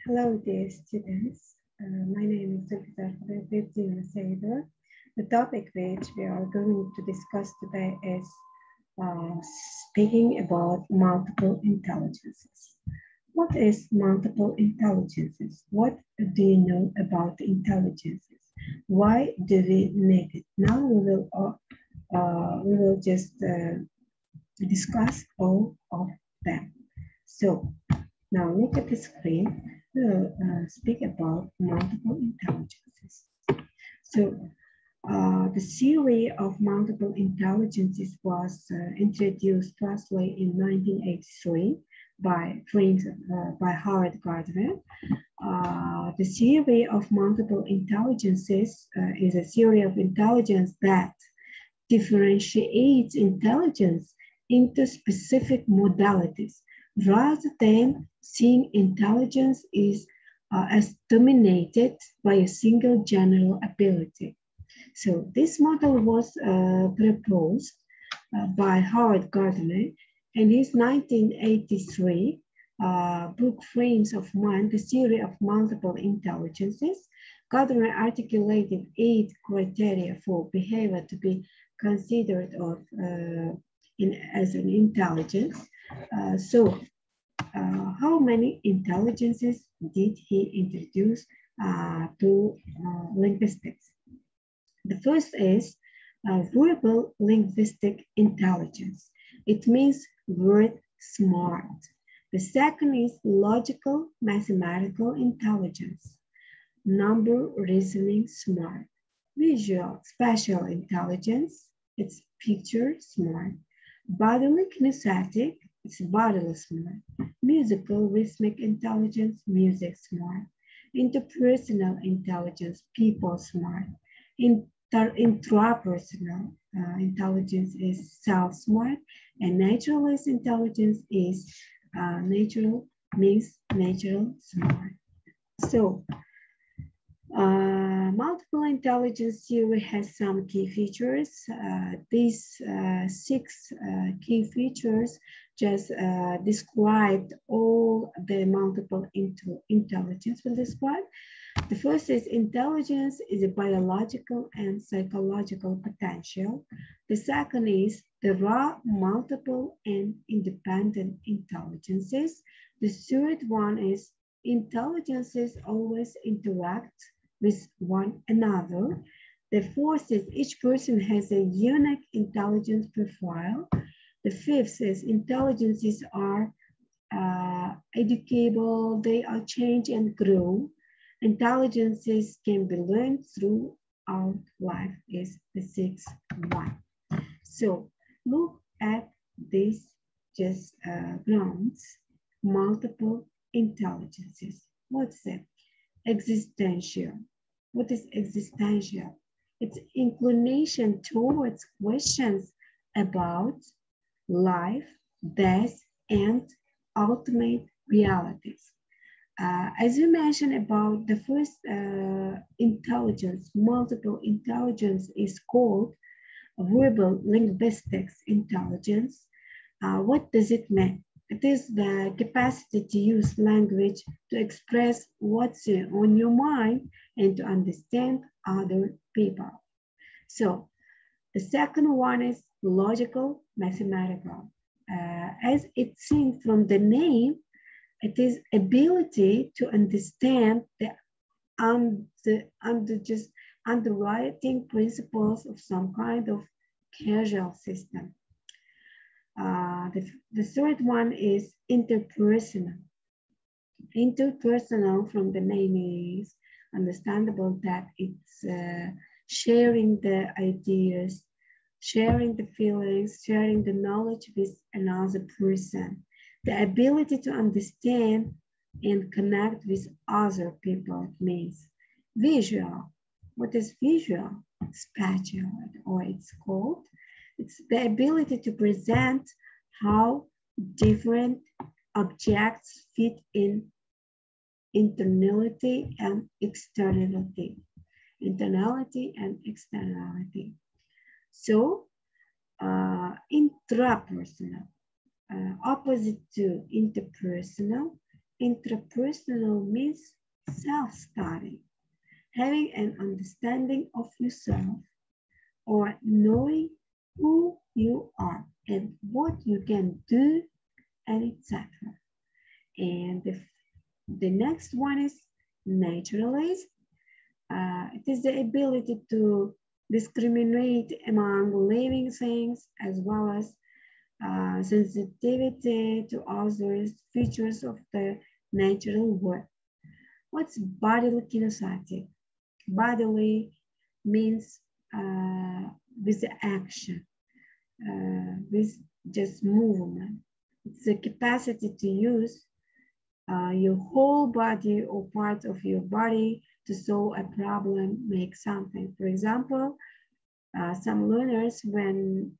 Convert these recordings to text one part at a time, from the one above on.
Hello, dear students. My name is Saidova. The topic which we are going to discuss today is speaking about multiple intelligences. What is multiple intelligences? What do you know about intelligences? Why do we need it? Now we will just discuss all of them. So now look at the screen. We'll speak about multiple intelligences. So the theory of multiple intelligences was introduced firstly in 1983 by Howard Gardner. The theory of multiple intelligences is a theory of intelligence that differentiates intelligence into specific modalities rather than seeing intelligence as dominated by a single general ability. So this model was proposed by Howard Gardner in his 1983 book Frames of Mind, the Theory of Multiple Intelligences. Gardner articulated 8 criteria for behavior to be considered as an intelligence. How many intelligences did he introduce to linguistics? The first is verbal linguistic intelligence. It means word smart. The second is logical mathematical intelligence, number reasoning smart. Visual spatial intelligence, it's picture smart. Bodily kinesthetic, it's bodily smart. Musical rhythmic intelligence, music smart. Interpersonal intelligence, people smart. Intrapersonal intelligence is self-smart, and naturalist intelligence is natural smart. So multiple intelligence theory has some key features. These 6 key features just described all the multiple intelligence will describe. The first is intelligence is a biological and psychological potential. The second is there are multiple and independent intelligences. The third one is intelligences always interact with one another. The fourth is each person has a unique intelligence profile. The fifth is intelligences are educable, they are change and grow. Intelligences can be learned throughout life is the sixth one. So look at these just grounds, multiple intelligences. What's it? Existential. What is existential? It's inclination towards questions about life, death, and ultimate realities. As you mentioned about the first intelligence, multiple intelligence is called verbal linguistics intelligence. What does it mean? It is the capacity to use language to express what's on your mind and to understand other people. So the second one is logical mathematical. As it seems from the name, it is ability to understand the underwriting principles of some kind of causal system. The third one is interpersonal. Interpersonal from the name is understandable that it's sharing the ideas, sharing the feelings, sharing the knowledge with another person. The ability to understand and connect with other people means visual. What is visual? Spatial, or it's called. It's the ability to present how different objects fit in internality and externality. Internality and externality. So, intrapersonal, opposite to interpersonal, Intrapersonal means self-study, having an understanding of yourself or knowing who you are and what you can do, and etc. And the next one is naturalist. It is the ability to discriminate among living things as well as sensitivity to others, features of the natural world. What's bodily kinesthetic? Bodily means with action, with just movement. It's the capacity to use your whole body or part of your body to solve a problem, make something. For example, some learners, when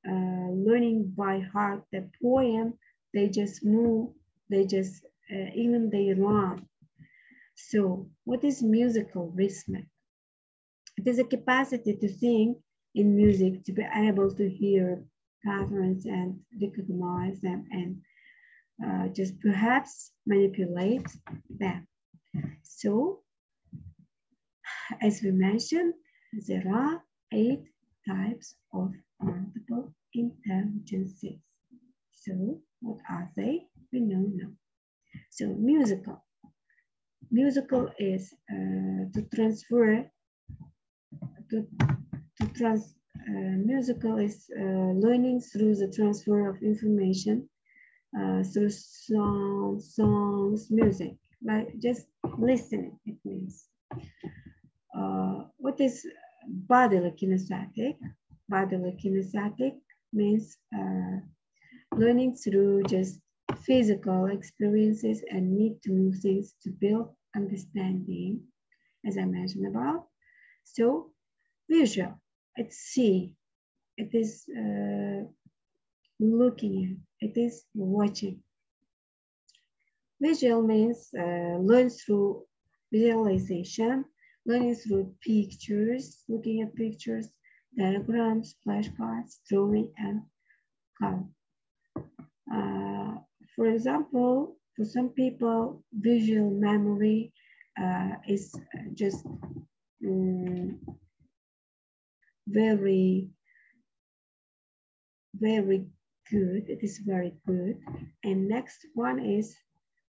learning by heart the poem, they just move, they just, even they run. So what is musical rhythmic? It is a capacity to sing in music, to be able to hear patterns and recognize them and just perhaps manipulate them. So, as we mentioned, there are 8 types of multiple intelligences. So, what are they? We know now. So, musical. Musical is to transfer, musical is learning through the transfer of information through songs, music, like just listening, it means. What is bodily kinesthetic? Bodily kinesthetic means learning through just physical experiences and need to move things to build understanding, as I mentioned about. So visual, it's see, it is looking at, it is watching. Visual means learn through visualization, learning through pictures, looking at pictures, diagrams, flashcards, drawing, and color. For example, for some people, visual memory is just very good. It is very good. And next one is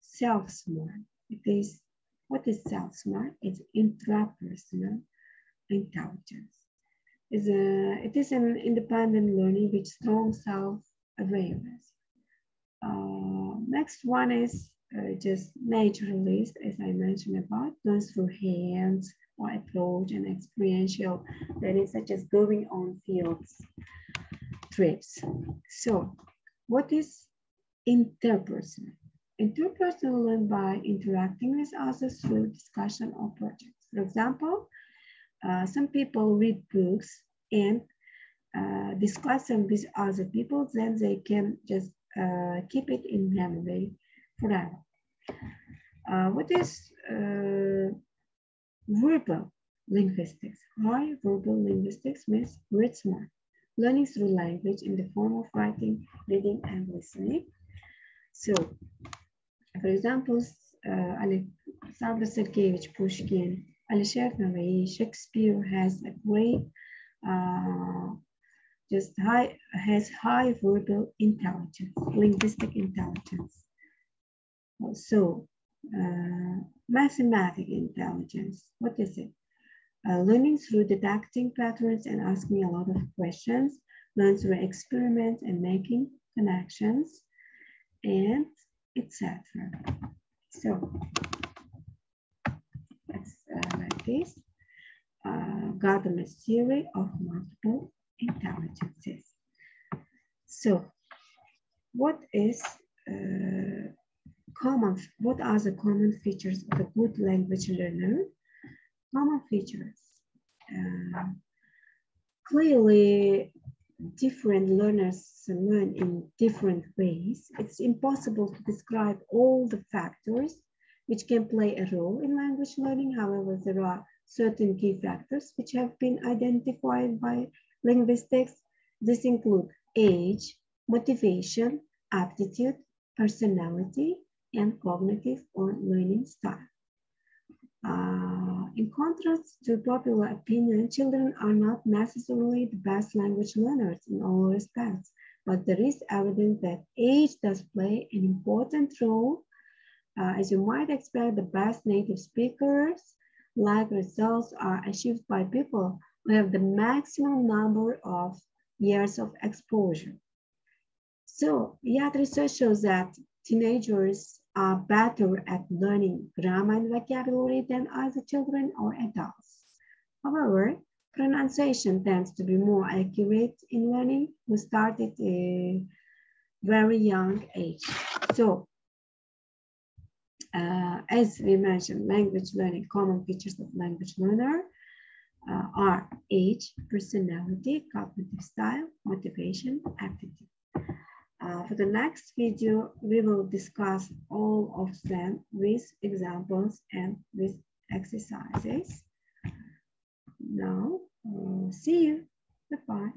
self-smart. It is, what is self-smart? It's intrapersonal intelligence. It is an independent learning with strong self-awareness. Next one is just naturalist, as I mentioned about, learns through hands or approach and experiential learning, such as going on fields trips. So, what is interpersonal? Interpersonal learn by interacting with others through discussion or projects. For example, some people read books and discuss them with other people, then they can just keep it in memory forever. What is verbal linguistics? High verbal linguistics means word smart, learning through language in the form of writing, reading, and listening. So, for example, Alexander Sergeyevich Pushkin, Alisher Navai, Shakespeare has a great has high verbal intelligence, linguistic intelligence. So, mathematical intelligence, what is it? Learning through detecting patterns and asking a lot of questions, learn through experiments and making connections, and etc. So, it's like this. Gadamer's theory of multiple intelligences. So, what are the common features of a good language learner? Common features. Clearly, different learners learn in different ways. It's impossible to describe all the factors which can play a role in language learning. However, there are certain key factors which have been identified by linguistics. This include age, motivation, aptitude, personality, and cognitive or learning style. In contrast to popular opinion, children are not necessarily the best language learners in all respects, but there is evidence that age does play an important role. As you might expect, the best native speakers like results are achieved by people who have the maximum number of years of exposure. So, yet research shows that teenagers are better at learning grammar and vocabulary than either children or adults. However, pronunciation tends to be more accurate in learning who start at a very young age. So, as we mentioned, language learning, common features of language learner are age, personality, cognitive style, motivation, aptitude. For the next video, we will discuss all of them with examples and with exercises. Now, see you. Goodbye.